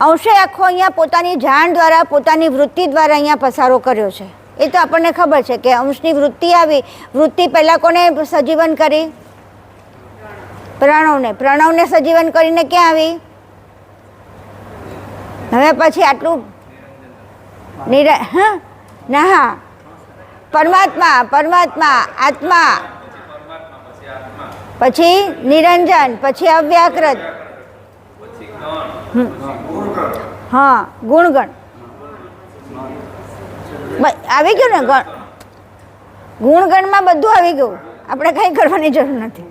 અંશે આખો અહીંયા પોતાની જાણ દ્વારા, પોતાની વૃત્તિ દ્વારા અહીંયા પસારો કર્યો છે. એ તો આપણને ખબર છે કે અંશની વૃત્તિ આવી. વૃત્તિ પહેલાં કોને સજીવન કરી? પ્રણવને. પ્રણવને સજીવન કરીને ક્યાં આવી? હવે પછી આટલું હા પરમાત્મા, પરમાત્મા, આત્મા, પછી નિરંજન, પછી અવ્યાકૃત, હા ગુણગણ આવી ગયું ને. ગુણગણમાં બધું આવી ગયું, આપણે કંઈ કરવાની જરૂર નથી.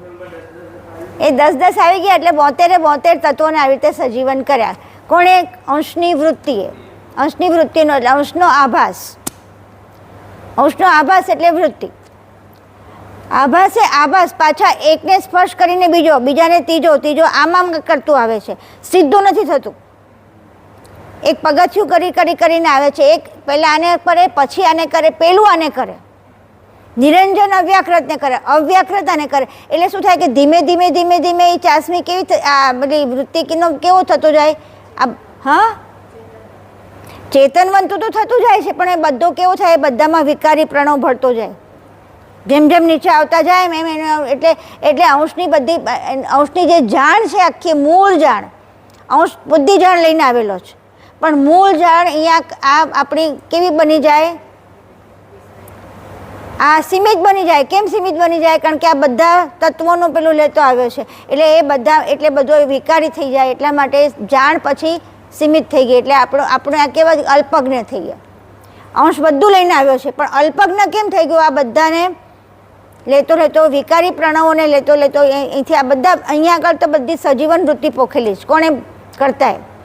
એ 10 આવી ગયા એટલે 72 તત્વોને આવી રીતે સજીવન કર્યા. કોણે? અંશની વૃત્તિએ. અંશની વૃત્તિનો એટલે અંશનો આભાસ. અંશનો આભાસ એટલે વૃત્તિ. આભાસે આભાસ પાછા એકને સ્પર્શ કરીને બીજો, બીજાને ત્રીજો, ત્રીજો આમ આમ કરતું આવે છે. સીધું નથી થતું. એક પગથિયું કરીને આવે છે. એક પહેલાં આને કરે, પછી આને કરે, પેલું આને કરે. નિરંજન અવ્યાકૃતને કરે, અવ્યાકૃત આને કરે. એટલે શું થાય કે ધીમે ધીમે ધીમે ધીમે એ ચાસણી કેવી આ બધી વૃત્તિનો કેવો થતો જાય? હા ચેતનવંતું તો થતું જાય છે, પણ એ બધો કેવો થાય? બધામાં વિકારી પ્રણવ ભળતો જાય. જેમ જેમ નીચે આવતા જાય એમ એમ એટલે અંશની બધી અંશની જે જાણ છે આખી મૂળ જાણ, અંશ બુદ્ધિ જાણ લઈને આવેલો છે. પણ મૂળ જાણ અહીંયા આ આપણી કેવી બની જાય? આ સીમિત બની જાય. કેમ સીમિત બની જાય? કારણ કે આ બધા તત્વોનું પેલું લેતો આવ્યો છે. એટલે એ બધા એટલે બધો વિકારી થઈ જાય. એટલા માટે જાણ પછી સીમિત થઈ ગઈ. એટલે આપણે આ કેવા અલ્પજ્ઞ થઈ ગયા. અંશ બધું લઈને આવ્યો છે, પણ અલ્પજ્ઞ કેમ થઈ ગયો? આ બધાને લેતો વિકારી પ્રણવોને લેતો અહીંથી આ બધા અહીંયા આગળ તો બધી સજીવન વૃત્તિ પોખેલી છે. કોણે? કરતા